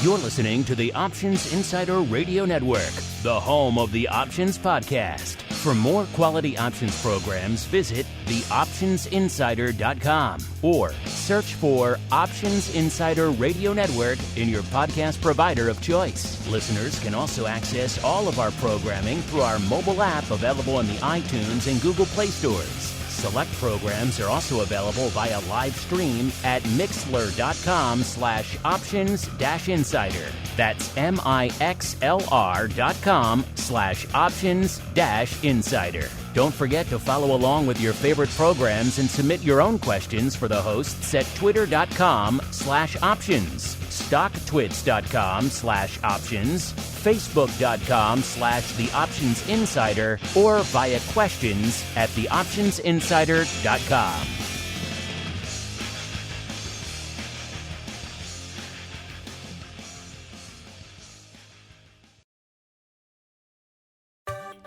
You're listening to the Options Insider Radio Network, the home of the Options Podcast. For more quality options programs, visit TheOptionsInsider.com or search for Options Insider Radio Network in your podcast provider of choice. Listeners can also access all of our programming through our mobile app available in the iTunes and Google Play stores. Select programs are also available via live stream at mixlr.com/options-insider. That's mixlr.com/options-insider. Don't forget to follow along with your favorite programs and submit your own questions for the hosts at twitter.com/options, stocktwits.com/options, facebook.com/theoptionsinsider, or via questions at theoptionsinsider.com.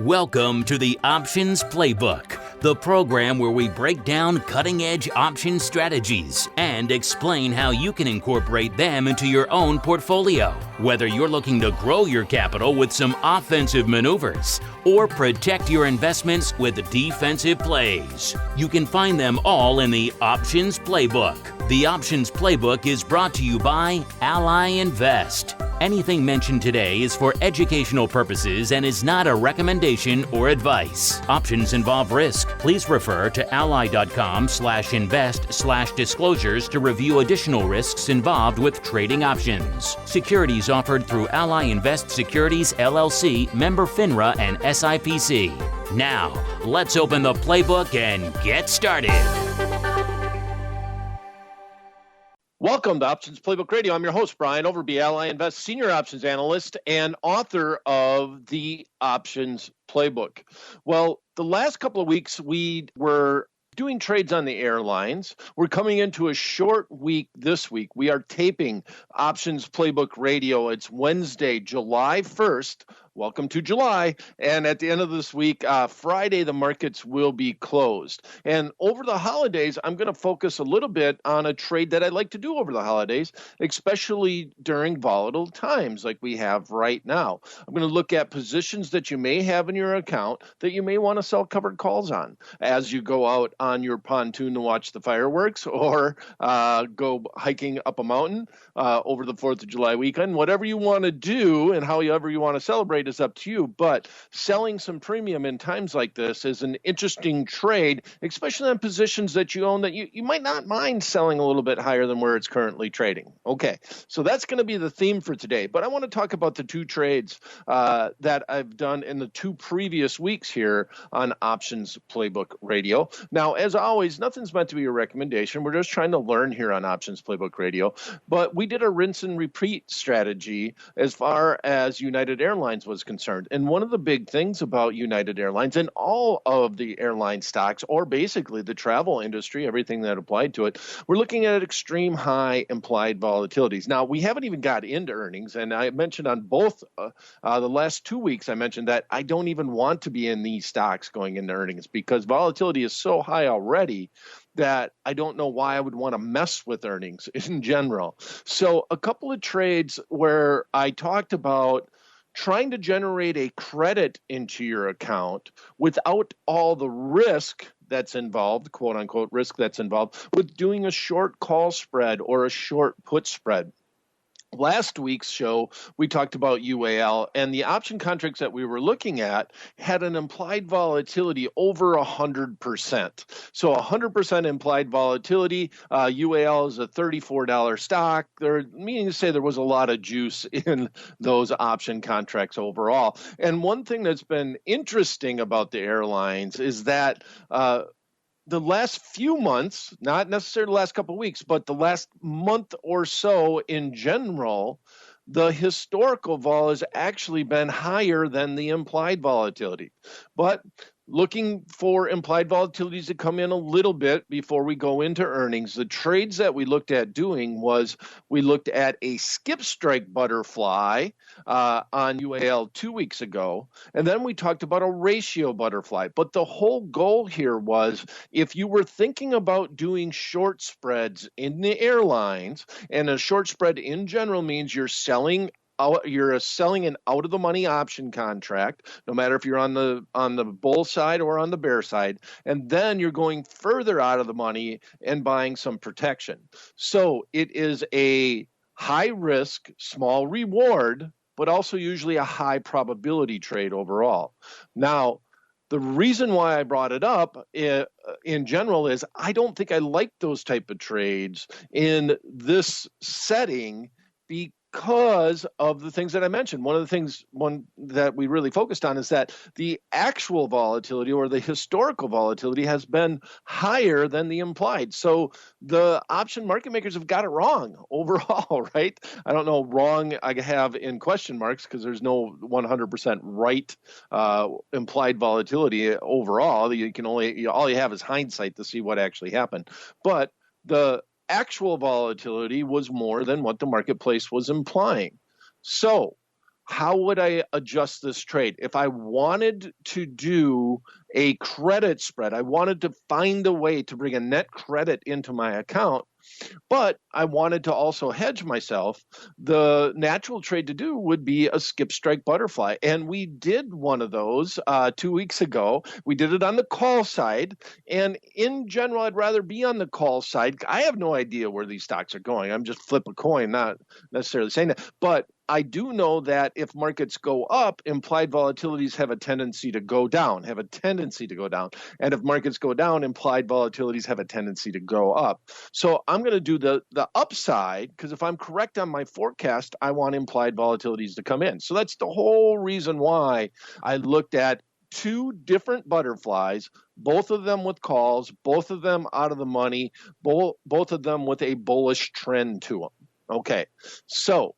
Welcome to the Options Playbook, the program where we break down cutting-edge option strategies and explain how you can incorporate them into your own portfolio. Whether you're looking to grow your capital with some offensive maneuvers or protect your investments with defensive plays, you can find them all in the Options Playbook. The Options Playbook is brought to you by Ally Invest. Anything mentioned today is for educational purposes and is not a recommendation or advice. Options involve risk. Please refer to ally.com/invest/disclosures to review additional risks involved with trading options. Securities offered through Ally Invest Securities LLC, member FINRA and SIPC. Now, let's open the playbook and get started. Welcome to Options Playbook Radio. I'm your host, Brian Overby, Ally Invest Senior Options Analyst and author of The Options Playbook. Well, the last couple of weeks, we were doing trades on the airlines. We're coming into a short week this week. We are taping Options Playbook Radio. It's Wednesday, July 1st. Welcome to July. And at the end of this week, Friday, the markets will be closed. And over the holidays, I'm going to focus a little bit on a trade that I like to do over the holidays, especially during volatile times like we have right now. I'm going to look at positions that you may have in your account that you may want to sell covered calls on as you go out on your pontoon to watch the fireworks or go hiking up a mountain over the 4th of July weekend. Whatever you want to do and however you want to celebrate is up to you, but selling some premium in times like this is an interesting trade, especially on positions that you own that you might not mind selling a little bit higher than where it's currently trading. Okay, so that's going to be the theme for today, but I want to talk about the two trades that I've done in the two previous weeks here on Options Playbook Radio. Now, as always, nothing's meant to be a recommendation. We're just trying to learn here on Options Playbook Radio, but we did a rinse and repeat strategy as far as United Airlines was concerned. And one of the big things about United Airlines and all of the airline stocks, or basically the travel industry, everything that applied to it, we're looking at extreme high implied volatilities. Now, we haven't even got into earnings, and I mentioned on both the last 2 weeks, I mentioned that I don't even want to be in these stocks going into earnings because volatility is so high already that I don't know why I would want to mess with earnings in general. So a couple of trades where I talked about trying to generate a credit into your account without all the risk that's involved, quote unquote risk that's involved, with doing a short call spread or a short put spread. Last week's show, we talked about UAL, and the option contracts that we were looking at had an implied volatility over 100%. So 100% implied volatility. UAL is a $34 stock. Meaning to say there was a lot of juice in those option contracts overall. And one thing that's been interesting about the airlines is that the last few months, not necessarily the last couple of weeks, but the last month or so in general, the historical vol has actually been higher than the implied volatility. But looking for implied volatilities to come in a little bit before we go into earnings. The trades that we looked at doing was we looked at a skip strike butterfly on UAL 2 weeks ago, and then we talked about a ratio butterfly. But the whole goal here was if you were thinking about doing short spreads in the airlines, and a short spread in general means you're selling an out of the money option contract, no matter if you're on the bull side or on the bear side, and then you're going further out of the money and buying some protection. So it is a high risk, small reward, but also usually a high probability trade overall. Now, the reason why I brought it up in general is I don't think I like those type of trades in this setting because of the things that I mentioned. One that we really focused on is that the actual volatility or the historical volatility has been higher than the implied. So the option market makers have got it wrong overall, right? I don't know wrong I have in question marks because there's no 100% right implied volatility overall. You can only all you have is hindsight to see what actually happened. But the actual volatility was more than what the marketplace was implying. So how would I adjust this trade? If I wanted to do a credit spread, I wanted to find a way to bring a net credit into my account, but I wanted to also hedge myself, the natural trade to do would be a skip strike butterfly. And we did one of those 2 weeks ago. We did it on the call side. And in general, I'd rather be on the call side. I have no idea where these stocks are going. I'm just flip a coin, not necessarily saying that. But I do know that if markets go up, implied volatilities have a tendency to go down, And if markets go down, implied volatilities have a tendency to go up. So I'm going to do the upside, because if I'm correct on my forecast, I want implied volatilities to come in. So that's the whole reason why I looked at two different butterflies, both of them with calls, both of them out of the money, both of them with a bullish trend to them. Okay, so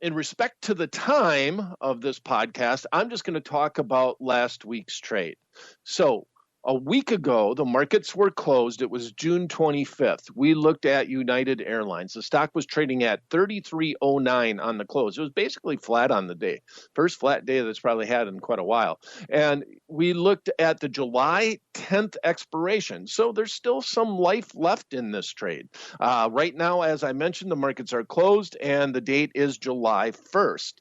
in respect to the time of this podcast, I'm just going to talk about last week's trade. So a week ago, the markets were closed. It was June 25th. We looked at United Airlines. The stock was trading at 33.09 on the close. It was basically flat on the day. First flat day that's probably had in quite a while. And we looked at the July 10th expiration. So there's still some life left in this trade. Right now, as I mentioned, the markets are closed and the date is July 1st.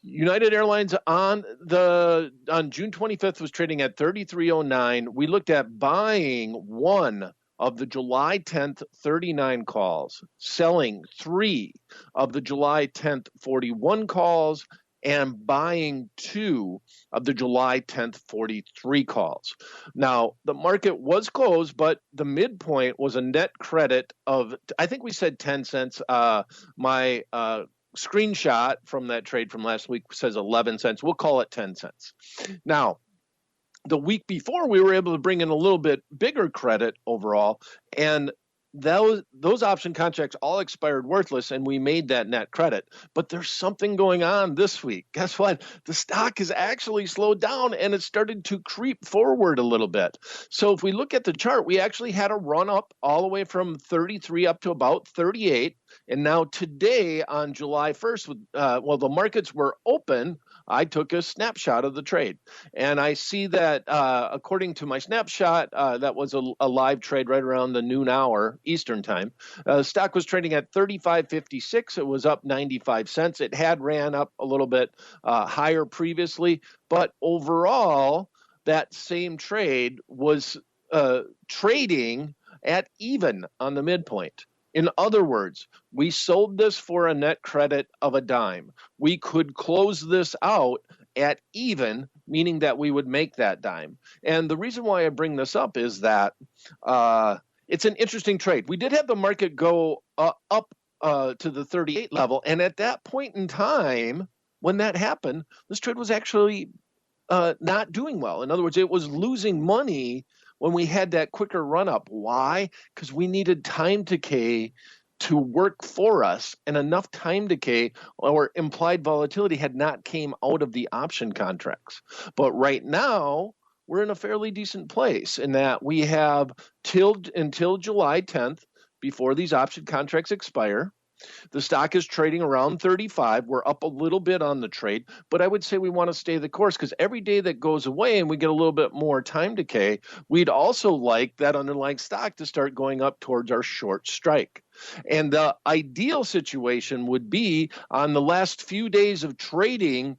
United Airlines on June 25th was trading at 33.09. We looked at buying one of the July 10th 39 calls, selling three of the July 10th 41 calls, and buying two of the July 10th 43 calls. Now, the market was closed, but the midpoint was a net credit of, I think we said 10 cents. My screenshot from that trade from last week says 11 cents. We'll call it 10 cents. Now, the week before, we were able to bring in a little bit bigger credit overall, and those option contracts all expired worthless, and we made that net credit. But there's something going on this week. Guess what? The stock has actually slowed down, and it started to creep forward a little bit. So if we look at the chart, we actually had a run up all the way from 33 up to about 38. And now today on July 1st, the markets were open, I took a snapshot of the trade. And I see that according to my snapshot, that was a live trade right around the noon hour Eastern time. The stock was trading at 35.56. It was up 95 cents. It had ran up a little bit higher previously. But overall, that same trade was trading at even on the midpoint. In other words, we sold this for a net credit of a dime. We could close this out at even, meaning that we would make that dime. And the reason why I bring this up is that it's an interesting trade. We did have the market go up to the 38 level. And at that point in time, when that happened, this trade was actually not doing well. In other words, it was losing money when we had that quicker run up. Why? Because we needed time decay to work for us, and enough time decay or implied volatility had not came out of the option contracts. But right now, we're in a fairly decent place in that we have until July 10th before these option contracts expire. The stock is trading around 35. We're up a little bit on the trade, but I would say we want to stay the course because every day that goes away and we get a little bit more time decay, we'd also like that underlying stock to start going up towards our short strike. And the ideal situation would be on the last few days of trading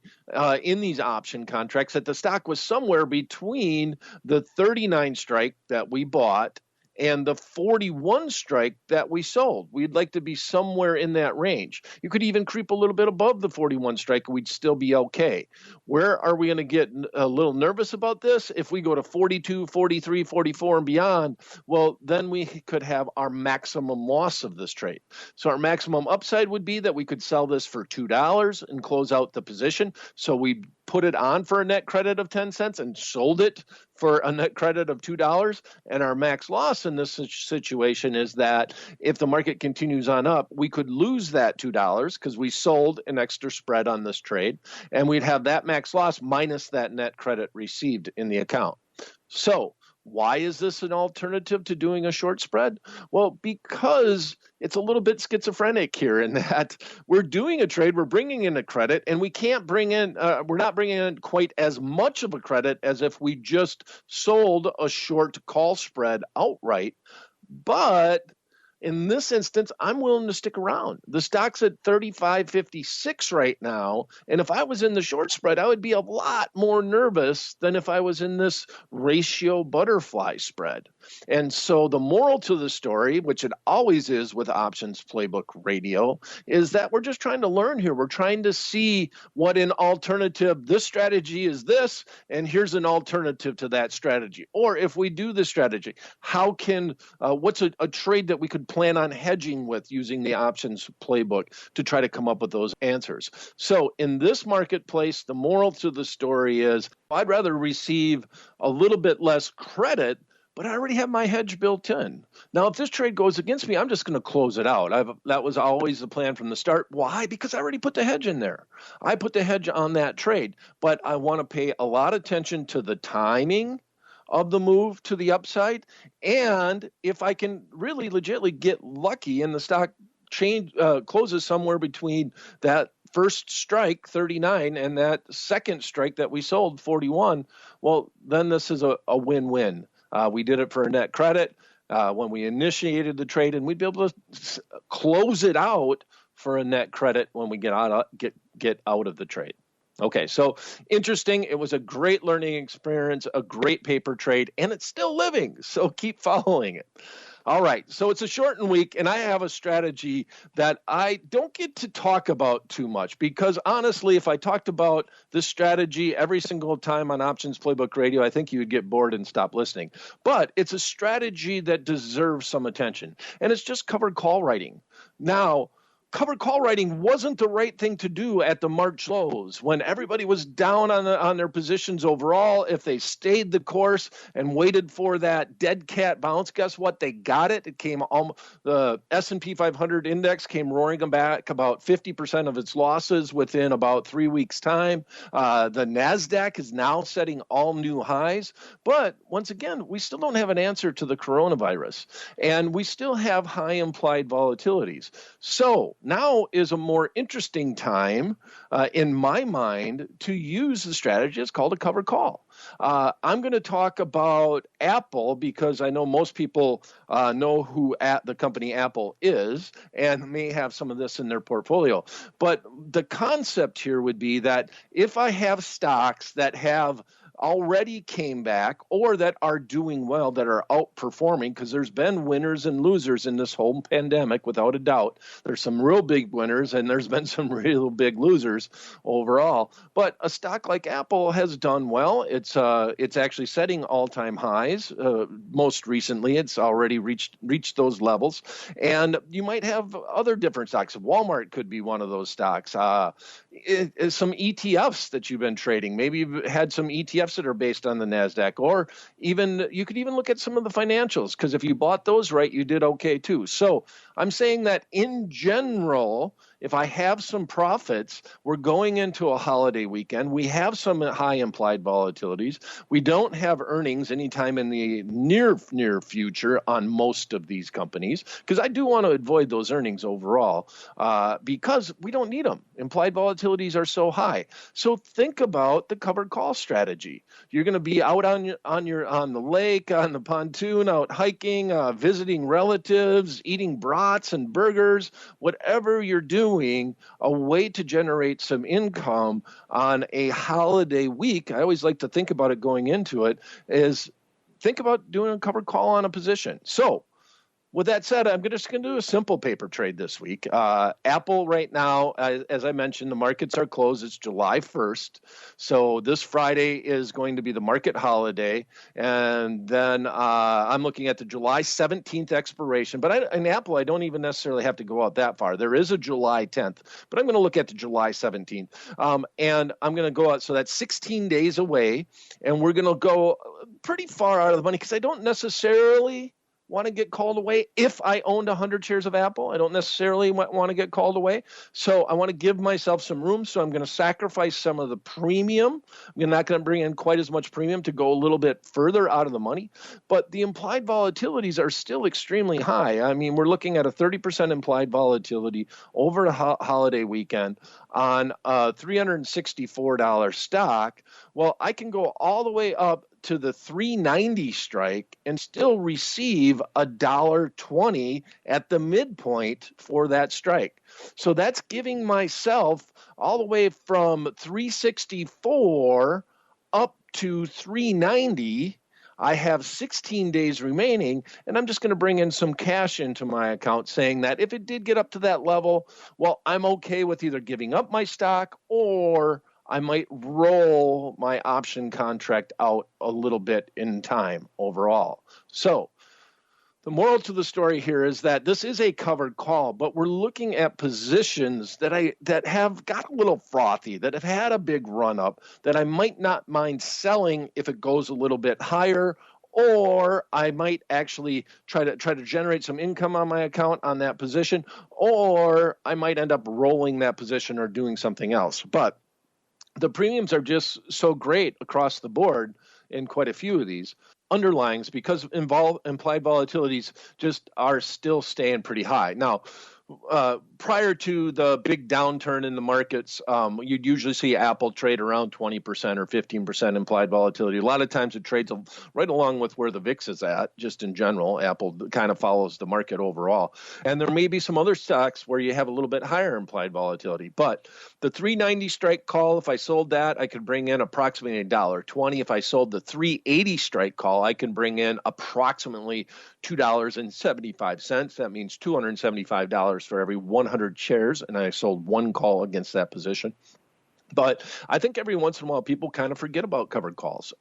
in these option contracts that the stock was somewhere between the 39 strike that we bought and the 41 strike that we sold. We'd like to be somewhere in that range. You could even creep a little bit above the 41 strike and we'd still be okay. Where are we going to get a little nervous about this? If we go to 42, 43, 44 and beyond, well, then we could have our maximum loss of this trade. So our maximum upside would be that we could sell this for $2 and close out the position. So we put it on for a net credit of 10 cents and sold it for a net credit of $2. And our max loss in this situation is that if the market continues on up, we could lose that $2 because we sold an extra spread on this trade, and we'd have that max loss minus that net credit received in the account. So why is this an alternative to doing a short spread? Well, because it's a little bit schizophrenic here in that we're doing a trade, we're bringing in a credit, and we can't bring in, we're not bringing in quite as much of a credit as if we just sold a short call spread outright. But in this instance, I'm willing to stick around. The stock's at 35.56 right now. And if I was in the short spread, I would be a lot more nervous than if I was in this ratio butterfly spread. And so the moral to the story, which it always is with Options Playbook Radio, is that we're just trying to learn here. We're trying to see what an alternative, this strategy is this, and here's an alternative to that strategy. Or if we do this strategy, how can, what's a trade that we could plan on hedging with using the Options Playbook to try to come up with those answers. So in this marketplace, the moral to the story is I'd rather receive a little bit less credit, but I already have my hedge built in. Now, if this trade goes against me, I'm just going to close it out. That was always the plan from the start. Why? Because I already put the hedge in there. I put the hedge on that trade, but I want to pay a lot of attention to the timing of the move to the upside. And if I can really legitimately get lucky and the stock closes somewhere between that first strike, 39, and that second strike that we sold, 41, well, then this is a win-win. We did it for a net credit when we initiated the trade, and we'd be able to close it out for a net credit when we get out of the trade. Okay, so interesting. It was a great learning experience, a great paper trade, and it's still living, so keep following it. All right, so it's a shortened week, and I have a strategy that I don't get to talk about too much because, honestly, if I talked about this strategy every single time on Options Playbook Radio, I think you would get bored and stop listening. But it's a strategy that deserves some attention, and it's just covered call writing. Now, covered call writing wasn't the right thing to do at the March lows when everybody was down on their positions overall. If they stayed the course and waited for that dead cat bounce, guess what? They got it. It came the S&P 500 index came roaring back about 50% of its losses within about 3 weeks' time. The NASDAQ is now setting all new highs. But once again, we still don't have an answer to the coronavirus, and we still have high implied volatilities. So now is a more interesting time, in my mind, to use the strategy. It's called a covered call. I'm going to talk about Apple because I know most people know who the company Apple is and may have some of this in their portfolio. But the concept here would be that if I have stocks that have already came back or that are doing well, that are outperforming, because there's been winners and losers in this whole pandemic, without a doubt. There's some real big winners and there's been some real big losers overall. But a stock like Apple has done well. It's actually setting all-time highs. Most recently, it's already reached those levels. And you might have other different stocks. Walmart could be one of those stocks. Some ETFs that you've been trading. Maybe you've had some ETFs that are based on the NASDAQ, or even you could even look at some of the financials, because if you bought those right, you did okay too. So I'm saying that in general, if I have some profits, we're going into a holiday weekend. We have some high implied volatilities. We don't have earnings anytime in the near future on most of these companies, because I do want to avoid those earnings overall because we don't need them. Implied volatilities are so high. So think about the covered call strategy. You're going to be out on the lake, on the pontoon, out hiking, visiting relatives, eating brats and burgers, whatever you're doing, a way to generate some income on a holiday week. I always like to think about it going into it is think about doing a covered call on a position. So with that said, I'm just going to do a simple paper trade this week. Apple right now, as I mentioned, the markets are closed. It's July 1st. So this Friday is going to be the market holiday. And then I'm looking at the July 17th expiration. But in Apple, I don't even necessarily have to go out that far. There is a July 10th, but I'm going to look at the July 17th. And I'm going to go out. So that's 16 days away. And we're going to go pretty far out of the money because I don't necessarily want to get called away. If I owned 100 shares of Apple, I don't necessarily want to get called away. So I want to give myself some room. So I'm going to sacrifice some of the premium. I'm not going to bring in quite as much premium to go a little bit further out of the money. But the implied volatilities are still extremely high. I mean, we're looking at a 30% implied volatility over a holiday weekend on a $364 stock. Well, I can go all the way up to the 390 strike and still receive $1.20 at the midpoint for that strike. So that's giving myself all the way from 364 up to 390. I have 16 days remaining, and I'm just going to bring in some cash into my account saying that if it did get up to that level, well, I'm okay with either giving up my stock or I might roll my option contract out a little bit in time overall. So the moral to the story here is that this is a covered call, but we're looking at positions that have got a little frothy, that have had a big run up, that I might not mind selling if it goes a little bit higher, or I might actually try to generate some income on my account on that position, or I might end up rolling that position or doing something else. But the premiums are just so great across the board in quite a few of these underlyings because implied volatilities just are still staying pretty high. Now, prior to the big downturn in the markets, you'd usually see Apple trade around 20% or 15% implied volatility. A lot of times it trades right along with where the VIX is at, just in general. Apple kind of follows the market overall. And there may be some other stocks where you have a little bit higher implied volatility. But the 390 strike call, if I sold that, I could bring in approximately $1.20. If I sold the 380 strike call, I can bring in approximately $2.75. That means $275 for every 100 shares, and I sold one call against that position. But I think every once in a while people kind of forget about covered calls.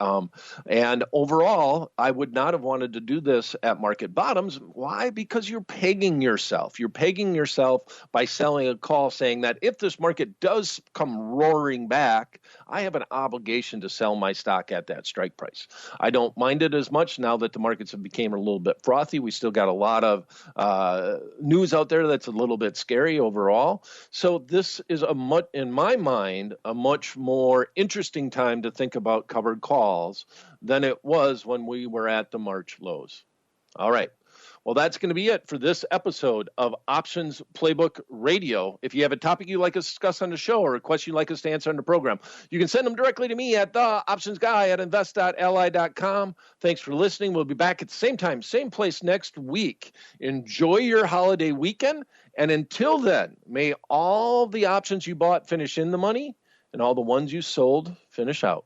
And overall, I would not have wanted to do this at market bottoms. Why? Because you're pegging yourself. You're pegging yourself by selling a call saying that if this market does come roaring back, I have an obligation to sell my stock at that strike price. I don't mind it as much now that the markets have become a little bit frothy. We still got a lot of news out there that's a little bit scary overall. So this is in my mind, a much more interesting time to think about covered calls than it was when we were at the March lows. All right. Well, that's going to be it for this episode of Options Playbook Radio. If you have a topic you'd like us to discuss on the show or a question you'd like us to answer on the program, you can send them directly to me at TheOptionsGuy@invest.li.com. Thanks for listening. We'll be back at the same time, same place next week. Enjoy your holiday weekend. And until then, may all the options you bought finish in the money and all the ones you sold finish out.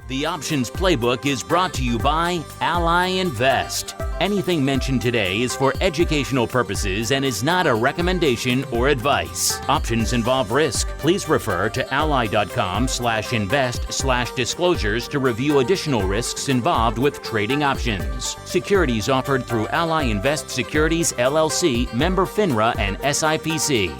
The Options Playbook is brought to you by Ally Invest. Anything mentioned today is for educational purposes and is not a recommendation or advice. Options involve risk. Please refer to ally.com/invest/disclosures to review additional risks involved with trading options. Securities offered through Ally Invest Securities, LLC, member FINRA and SIPC.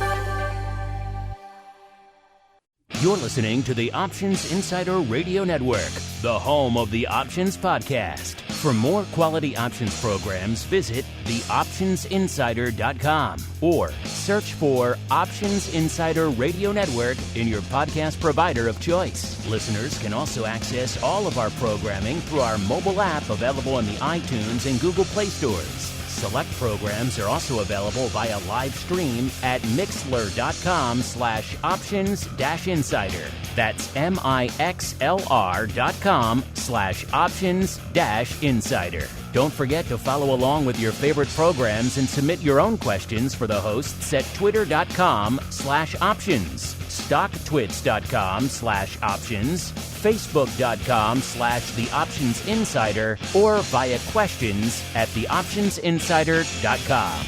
You're listening to the Options Insider Radio Network, the home of the Options Podcast. For more quality options programs, visit TheOptionsInsider.com or search for Options Insider Radio Network in your podcast provider of choice. Listeners can also access all of our programming through our mobile app available in the iTunes and Google Play stores. Select programs are also available via live stream at mixlr.com/options-insider. That's mixlr.com/options-insider. Don't forget to follow along with your favorite programs and submit your own questions for the hosts at twitter.com/options, stocktwits.com/options, facebook.com/theoptionsinsider, or via questions at theoptionsinsider.com.